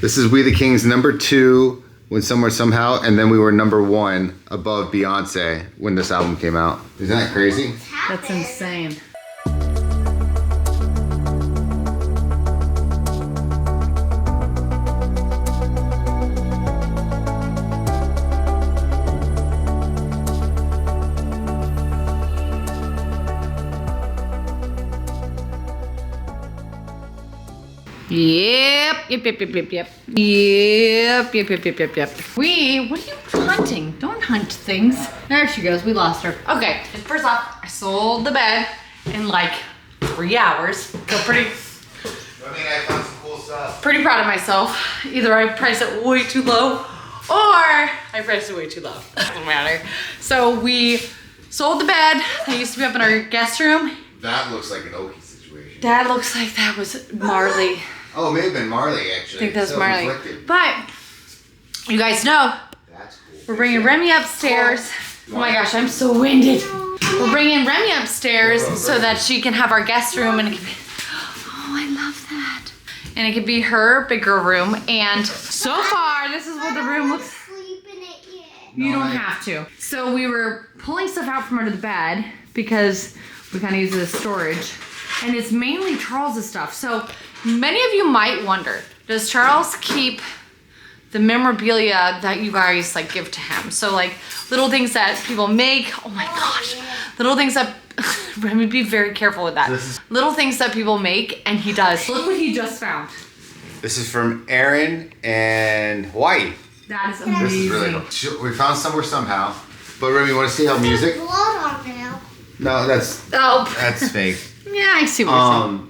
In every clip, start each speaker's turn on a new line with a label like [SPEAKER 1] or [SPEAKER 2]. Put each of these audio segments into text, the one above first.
[SPEAKER 1] This is We the Kings #2 when Somewhere Somehow, and then we were #1 above Beyonce when this album came out. Isn't that crazy?
[SPEAKER 2] That's insane. Yep. What are you hunting? Don't hunt things. There she goes, we lost her. Okay, first off, I sold the bed in like 3 hours. Feel pretty,
[SPEAKER 1] I found some cool stuff.
[SPEAKER 2] pretty proud of myself. Either I priced it way too low or I priced it way too low. Doesn't matter. So we sold the bed that used to be up in our guest room.
[SPEAKER 1] That looks like an Okie situation.
[SPEAKER 2] That looks like that was Marley.
[SPEAKER 1] Oh, it may have been Marley, actually.
[SPEAKER 2] I think that's
[SPEAKER 1] So
[SPEAKER 2] Marley.
[SPEAKER 1] conflicted.
[SPEAKER 2] But you guys know
[SPEAKER 1] That's cool.
[SPEAKER 2] we're bringing Remy upstairs. Oh my gosh, I'm so winded. We're bringing Remy upstairs so that she can have our guest room, and it can be, oh, I love that. And it could be her bigger room. And so far, this is what the room looks.
[SPEAKER 3] Sleep in it yet.
[SPEAKER 2] You don't have to. So we were pulling stuff out from under the bed because we kind of use it as storage. And it's mainly Charles's stuff. So many of you might wonder, does Charles keep the memorabilia that you guys like give to him? So like little things that people make. Oh my gosh. Little things that, Remy, be very careful with that. Little things that people make and he does. Look what he just found.
[SPEAKER 1] This is from Aaron and Hawaii.
[SPEAKER 2] That is amazing.
[SPEAKER 1] This is really cool. We found Somewhere Somehow. But Remy, you want to see how music?
[SPEAKER 3] Blood on now.
[SPEAKER 1] No, that's fake.
[SPEAKER 2] Yeah, I see what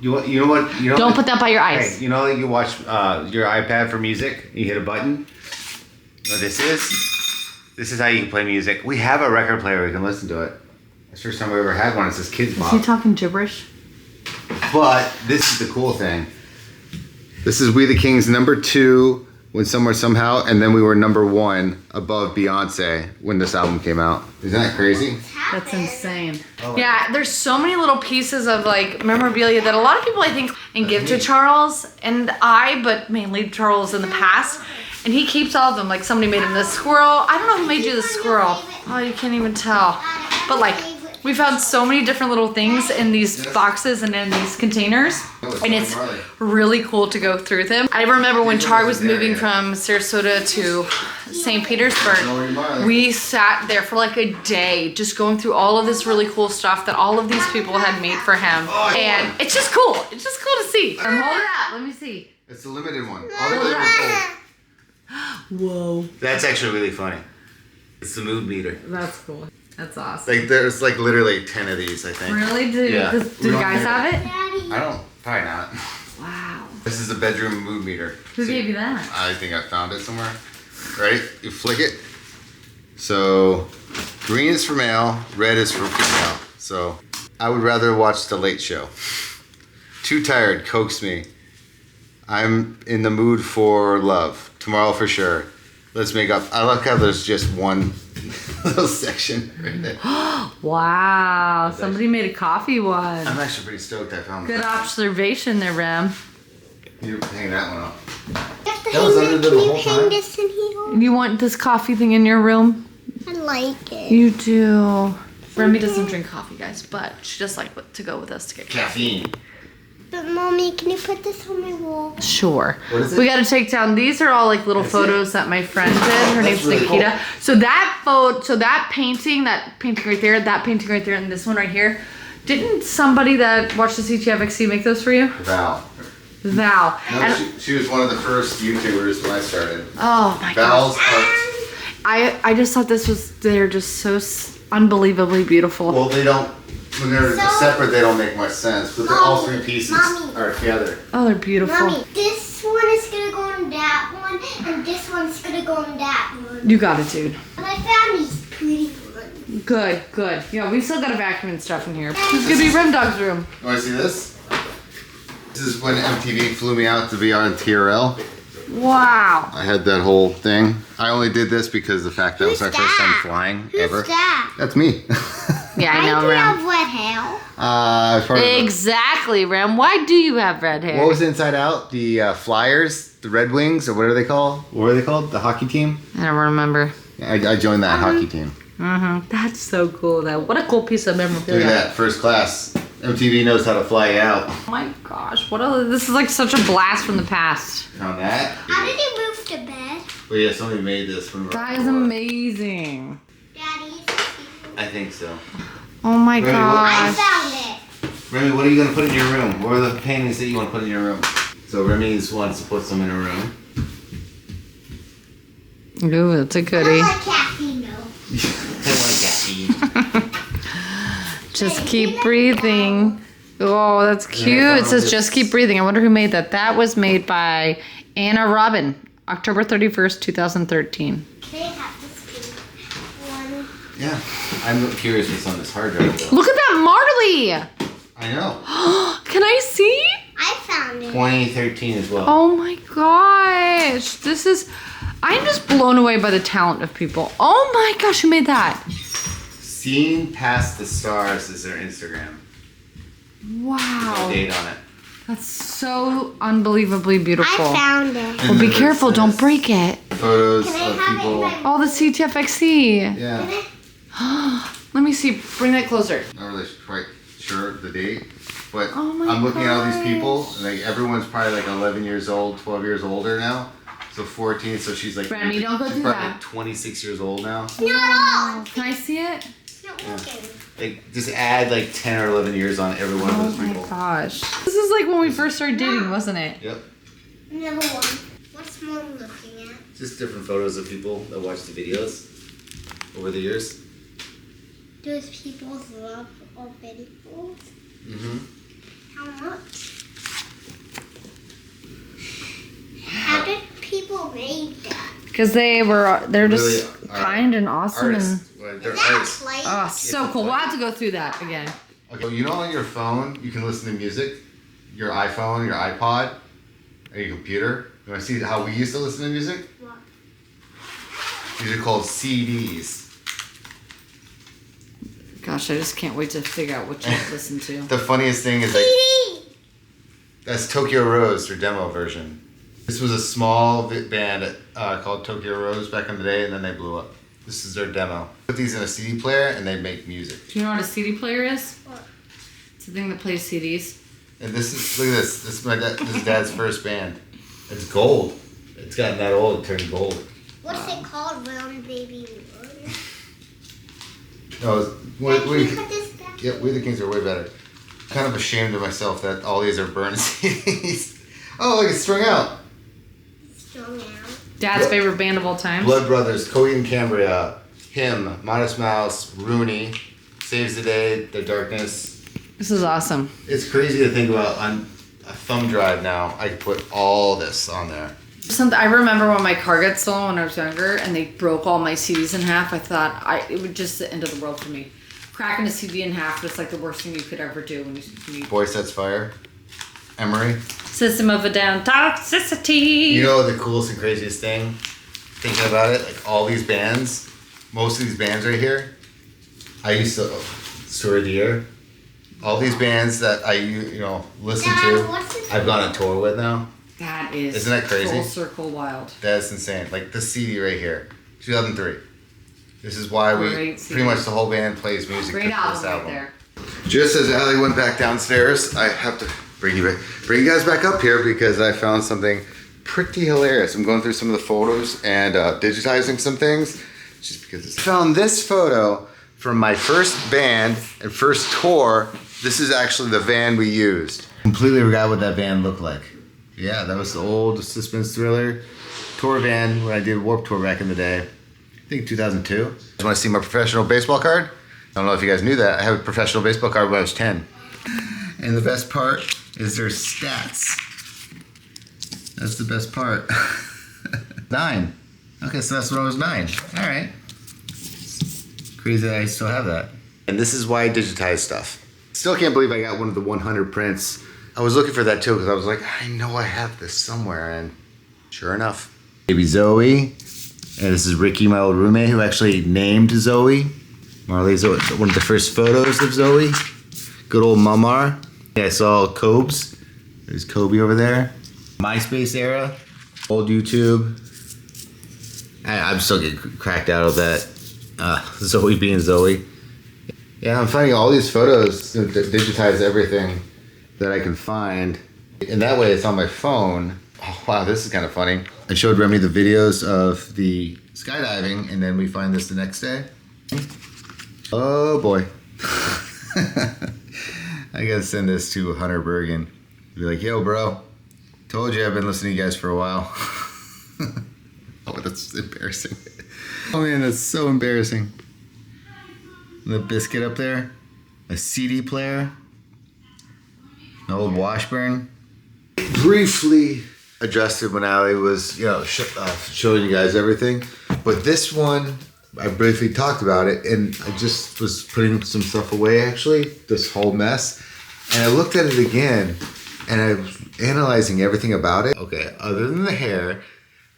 [SPEAKER 2] you're saying.
[SPEAKER 1] You know what?
[SPEAKER 2] Don't put that by your eyes.
[SPEAKER 1] Hey, you know you watch your iPad for music. You hit a button. You know what this is? This is how you can play music. We have a record player. We can listen to it. It's the first time we ever had one. It says Kids
[SPEAKER 2] Is
[SPEAKER 1] Bop.
[SPEAKER 2] he talking gibberish?
[SPEAKER 1] But this is the cool thing. This is We the Kings #2 when Somewhere Somehow, and then we were #1 above Beyonce when this album came out. Isn't that crazy?
[SPEAKER 2] That's insane.
[SPEAKER 1] Oh,
[SPEAKER 2] Yeah, there's so many little pieces of like memorabilia that a lot of people I think and give to Charles but mainly Charles in the past. And he keeps all of them. Like somebody made him this squirrel. I don't know who made you the squirrel. Oh, you can't even tell. But like we found so many different little things in these boxes and in these containers. And it's really cool to go through them. I remember when Char was moving from Sarasota to St. Petersburg, we sat there for like a day just going through all of this really cool stuff that all of these people had made for him. And it's just cool. It's just cool to see. Hold it up. Let me see.
[SPEAKER 1] It's the limited one. All the way to
[SPEAKER 2] Whoa.
[SPEAKER 1] That's actually really funny. It's the mood meter.
[SPEAKER 2] That's cool. That's awesome.
[SPEAKER 1] Like there's like literally 10 of these, I think.
[SPEAKER 2] Really? Do
[SPEAKER 1] We don't
[SPEAKER 2] guys have it?
[SPEAKER 3] Daddy.
[SPEAKER 1] I don't. Probably not.
[SPEAKER 2] Wow.
[SPEAKER 1] This is a bedroom mood meter.
[SPEAKER 2] Who gave you that?
[SPEAKER 1] I think I found it somewhere. Ready? You flick it. So green is for male, red is for female. So I would rather watch The Late Show. Too tired, coax me. I'm in the mood for love. Tomorrow for sure. Let's make up. I like how there's just one little section right there.
[SPEAKER 2] Wow. Somebody made a coffee one.
[SPEAKER 1] I'm actually pretty stoked I found
[SPEAKER 2] Good
[SPEAKER 1] that.
[SPEAKER 2] observation there, Rem.
[SPEAKER 1] You hang that one up.
[SPEAKER 3] You have to
[SPEAKER 1] That was
[SPEAKER 3] hang
[SPEAKER 1] under
[SPEAKER 3] this-
[SPEAKER 1] the
[SPEAKER 3] Can you
[SPEAKER 1] whole
[SPEAKER 3] hang
[SPEAKER 1] time?
[SPEAKER 3] this in here?
[SPEAKER 2] You want this coffee thing in your room?
[SPEAKER 3] I like it.
[SPEAKER 2] You do. Remy doesn't drink coffee, guys, but she does like to go with us to get coffee.
[SPEAKER 1] Caffeine.
[SPEAKER 3] But mommy, can you put this on my wall?
[SPEAKER 2] Sure.
[SPEAKER 1] What is it?
[SPEAKER 2] We got to take down. These are all like little photos that my friend did. Her name's
[SPEAKER 1] really
[SPEAKER 2] Nikita.
[SPEAKER 1] cool.
[SPEAKER 2] So that painting right there, that painting right there, and this one right here. Didn't somebody that watched the CTFxC make those for you?
[SPEAKER 1] Val.
[SPEAKER 2] Val.
[SPEAKER 1] No,
[SPEAKER 2] And-
[SPEAKER 1] she was one of the first YouTubers when I started.
[SPEAKER 2] oh my
[SPEAKER 1] Val's
[SPEAKER 2] gosh.
[SPEAKER 1] art.
[SPEAKER 2] I just thought they're just so unbelievably beautiful.
[SPEAKER 1] Well, they don't. When they're
[SPEAKER 3] So-
[SPEAKER 1] separate, they don't make much sense. But they're all
[SPEAKER 3] Mommy,
[SPEAKER 1] 3 pieces
[SPEAKER 3] Mommy.
[SPEAKER 1] are together.
[SPEAKER 2] Oh, they're beautiful.
[SPEAKER 3] Mommy, this one is gonna go on that one, and this one's gonna go on that one.
[SPEAKER 2] You got it, dude.
[SPEAKER 3] But I found these pretty ones.
[SPEAKER 2] Good. Yeah, we still got a vacuum and stuff in here. This is gonna be Rem Dog's room.
[SPEAKER 1] You want to see this? This is when MTV flew me out to be on TRL.
[SPEAKER 2] Wow.
[SPEAKER 1] I had that whole thing. I only did this because the fact that was my
[SPEAKER 3] Who's
[SPEAKER 1] first time
[SPEAKER 3] that?
[SPEAKER 1] flying
[SPEAKER 3] Who's
[SPEAKER 1] ever.
[SPEAKER 3] that?
[SPEAKER 1] That's me.
[SPEAKER 2] Yeah, I know,
[SPEAKER 3] do
[SPEAKER 2] Rem.
[SPEAKER 3] have red hair.
[SPEAKER 1] Part of the-
[SPEAKER 2] Exactly, Rem. Why do you have red hair?
[SPEAKER 1] what was inside out? The flyers the Red Wings, or what are they called? What are they called? The hockey team?
[SPEAKER 2] I don't remember.
[SPEAKER 1] I joined that hockey team.
[SPEAKER 2] That's so cool. What a cool piece of memorabilia.
[SPEAKER 1] Look at that, first class. MTV knows how to fly out.
[SPEAKER 2] Oh my gosh, this is like such a blast from the past.
[SPEAKER 1] Found that.
[SPEAKER 3] How did he move to bed?
[SPEAKER 1] Well, yeah, somebody made this from.
[SPEAKER 2] That is amazing.
[SPEAKER 3] Daddy,
[SPEAKER 1] I think so.
[SPEAKER 2] Oh my
[SPEAKER 1] Remy,
[SPEAKER 3] I
[SPEAKER 2] gosh.
[SPEAKER 3] found it.
[SPEAKER 1] Remy, what are you gonna put in your room? What are the paintings that you want to put in your room? So Remy wants to put some in her room.
[SPEAKER 2] Ooh, that's a
[SPEAKER 3] I
[SPEAKER 2] goodie.
[SPEAKER 3] like caffeine though.
[SPEAKER 1] I want caffeine.
[SPEAKER 2] Just keep breathing. Oh, that's cute. It says just keep breathing. I wonder who made that. That was made by Anna Robin, October 31st, 2013.
[SPEAKER 3] They have this one.
[SPEAKER 1] Yeah, I'm curious what's on this hard drive though.
[SPEAKER 2] Look at that Marley.
[SPEAKER 1] I know.
[SPEAKER 2] Can I see?
[SPEAKER 3] I found it.
[SPEAKER 1] 2013 as well.
[SPEAKER 2] Oh my gosh. I'm just blown away by the talent of people. Oh my gosh, who made that?
[SPEAKER 1] Seen Past the Stars is their Instagram.
[SPEAKER 2] Wow.
[SPEAKER 1] No date on it.
[SPEAKER 2] That's so unbelievably beautiful.
[SPEAKER 3] I found it.
[SPEAKER 1] And
[SPEAKER 2] Well, be
[SPEAKER 1] then
[SPEAKER 2] careful,
[SPEAKER 1] it
[SPEAKER 2] don't
[SPEAKER 1] says
[SPEAKER 2] break it.
[SPEAKER 1] Photos
[SPEAKER 3] Can I
[SPEAKER 1] of
[SPEAKER 3] have it in
[SPEAKER 1] people.
[SPEAKER 3] my
[SPEAKER 2] Oh, the CTFxC.
[SPEAKER 1] Yeah.
[SPEAKER 2] Let me see. Bring that closer.
[SPEAKER 1] Not really quite sure the date, but
[SPEAKER 2] Oh my
[SPEAKER 1] I'm looking at all these
[SPEAKER 2] gosh.
[SPEAKER 1] people, and like everyone's probably like 11 years old, 12 years older now. So 14, so she's like,
[SPEAKER 2] Remy, don't go
[SPEAKER 1] she's
[SPEAKER 2] through
[SPEAKER 1] probably
[SPEAKER 2] that.
[SPEAKER 1] like 26 years old now.
[SPEAKER 3] Not all.
[SPEAKER 2] Can I see it?
[SPEAKER 3] It's not working.
[SPEAKER 1] Like just add like 10 or 11 years on every one of
[SPEAKER 2] Oh
[SPEAKER 1] those
[SPEAKER 2] my
[SPEAKER 1] people.
[SPEAKER 2] gosh. This is like when we first started dating, wasn't it?
[SPEAKER 1] Yep.
[SPEAKER 3] Number one. What's mom looking at?
[SPEAKER 1] Just different photos of people that watch the videos over the years.
[SPEAKER 3] Those people's love of videos.
[SPEAKER 1] Mm-hmm.
[SPEAKER 3] How much? How did people make that?
[SPEAKER 2] Because they're just
[SPEAKER 1] Really,
[SPEAKER 2] kind and awesome
[SPEAKER 1] Artists. Well, they're
[SPEAKER 3] Is that
[SPEAKER 1] artists.
[SPEAKER 3] a plate?
[SPEAKER 2] oh, so cool. We'll have to go through that again.
[SPEAKER 1] Okay, well, you know on your phone you can listen to music, your iPhone, your iPod, or your computer. You want to see how we used to listen to music?
[SPEAKER 3] What?
[SPEAKER 1] These are called CDs.
[SPEAKER 2] Gosh, I just can't wait to figure out what you listen to.
[SPEAKER 1] The funniest thing is like
[SPEAKER 3] CD.
[SPEAKER 1] that's Tokyo Rose, their demo version. This was a small band called Tokyo Rose back in the day, and then they blew up. This is their demo. Put these in a CD player, and they make music.
[SPEAKER 2] Do you know what a CD player is?
[SPEAKER 3] What?
[SPEAKER 2] It's the thing that plays CDs.
[SPEAKER 1] And this is look at this. This is this is Dad's first band. It's gold. It's gotten that old. It turned gold.
[SPEAKER 3] What's it called? Round Baby One?
[SPEAKER 1] No,
[SPEAKER 3] Can you put this back?
[SPEAKER 1] yeah, We the Kings are way better. Kind of ashamed of myself that all these are burned CDs. Oh, look, it's strung out.
[SPEAKER 3] Strung out.
[SPEAKER 2] Dad's favorite band of all time.
[SPEAKER 1] Blood Brothers, Coheed and Cambria, Him, Modest Mouse, Rooney, Saves the Day, The Darkness.
[SPEAKER 2] This is awesome.
[SPEAKER 1] It's crazy to think about on a thumb drive now. I could put all this on there.
[SPEAKER 2] I remember when my car got stolen when I was younger and they broke all my CDs in half. I thought it would just the end of the world for me. Cracking a CD in half was like the worst thing you could ever do when you
[SPEAKER 1] Boy Sets Fire, Emery.
[SPEAKER 2] System of a Down toxicity.
[SPEAKER 1] You know the coolest and craziest thing? Thinking about it, like all these bands, most of these bands right here, I used to, Story of the Year, all these bands that I listen
[SPEAKER 3] Dad,
[SPEAKER 1] to,
[SPEAKER 3] what's it
[SPEAKER 1] I've gone on tour with now.
[SPEAKER 2] That is
[SPEAKER 1] Isn't that crazy?
[SPEAKER 2] full circle wild.
[SPEAKER 1] That's insane. Like the CD right here, 2003. This is why
[SPEAKER 2] Great CD.
[SPEAKER 1] pretty much the whole band plays music
[SPEAKER 2] Great
[SPEAKER 1] to this
[SPEAKER 2] album right there.
[SPEAKER 1] Just as Allie went back downstairs, I have to bring you guys back up here because I found something pretty hilarious. I'm going through some of the photos and digitizing some things just because I found this photo from my first band and first tour. This is actually the van we used. Completely forgot what that van looked like. Yeah, that was the old Suspense Thriller tour van when I did Warped Tour back in the day. I think 2002. You want to see my professional baseball card? I don't know if you guys knew that. I have a professional baseball card when I was 10. And the best part is their stats. That's the best part. 9. Okay, so that's when I was 9. All right. Crazy that I still have that. And this is why I digitize stuff. Still can't believe I got one of the 100 prints. I was looking for that too because I was like, I know I have this somewhere, and sure enough. Baby Zoe, and this is Ricky, my old roommate, who actually named Zoe. Marley's one of the first photos of Zoe. Good old Mamar. Yeah, I saw Cobes. There's Kobe over there. MySpace era. Old YouTube. I'm still getting cracked out of that. Zoe being Zoe. Yeah, I'm finding all these photos that digitize everything that I can find. And that way it's on my phone. Oh, wow, this is kind of funny. I showed Remy the videos of the skydiving, and then we find this the next day. Oh boy. I gotta send this to Hunter Bergen. Be like, yo, bro, told you I've been listening to you guys for a while. Oh, that's embarrassing. Oh man, that's so embarrassing. The biscuit up there, a CD player, an old Washburn. Briefly adjusted when Allie was, showing you guys everything. But this one, I briefly talked about it, and I just was putting some stuff away, actually, this whole mess. And I looked at it again, and I was analyzing everything about it. Okay, other than the hair,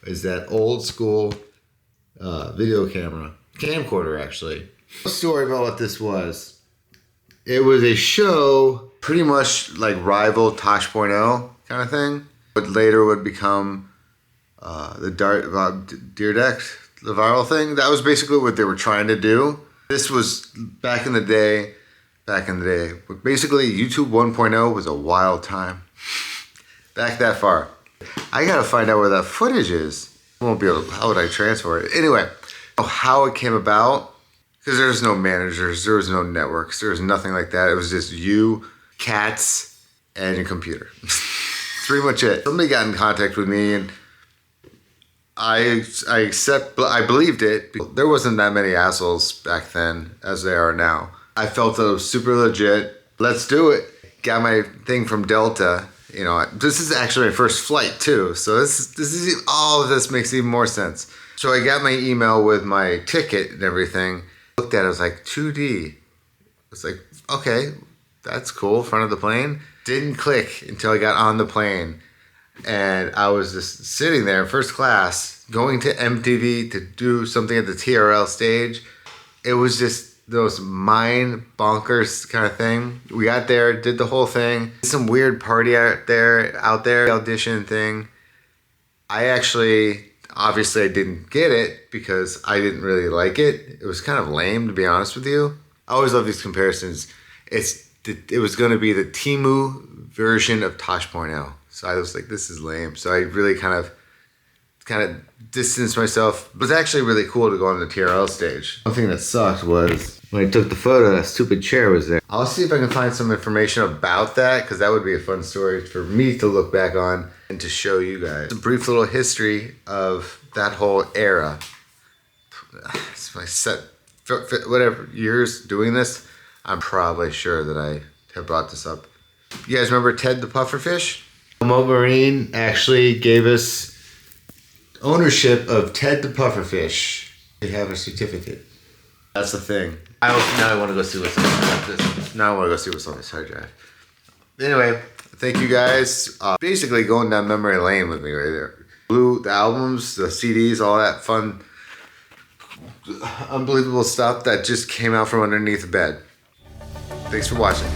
[SPEAKER 1] is that old school video camcorder, actually. The story about what this was. It was a show, pretty much like rival Tosh.0 kind of thing, but later would become the Deer Deck, the viral thing. That was basically what they were trying to do. This was back in the day. But basically, YouTube 1.0 was a wild time. Back that far. I gotta find out where that footage is. I won't be able to, how would I transfer it? Anyway, how it came about, because there's no managers, there was no networks, there was nothing like that. It was just you, cats, and your computer. That's pretty much it. Somebody got in contact with me, and I believed it. There wasn't that many assholes back then as there are now. I felt it was super legit. Let's do it. Got my thing from Delta. This is actually my first flight too. So this is all of this makes even more sense. So I got my email with my ticket and everything. Looked at it, I was like 2D. It's like, okay, that's cool. Front of the plane. Didn't click until I got on the plane. And I was just sitting there, first class, going to MTV to do something at the TRL stage. It was just those mind bonkers kind of thing. We got there, did the whole thing. Some weird party out there, audition thing. Obviously I didn't get it because I didn't really like it. It was kind of lame, to be honest with you. I always love these comparisons. It was going to be the Temu version of Tosh.0. So I was like, this is lame. So I really kind of distanced myself. It was actually really cool to go on the TRL stage. One thing that sucked was when I took the photo, that stupid chair was there. I'll see if I can find some information about that, because that would be a fun story for me to look back on and to show you guys. A brief little history of that whole era. It's my whatever years doing this. I'm probably sure that I have brought this up. You guys remember Ted the Pufferfish? Mo Marine actually gave us ownership of Ted the Pufferfish. They have a certificate. That's the thing. Now I want to go see what's on this hard drive. Anyway, thank you guys. Basically going down memory lane with me right there. The albums, the CDs, all that fun, unbelievable stuff that just came out from underneath the bed. Thanks for watching.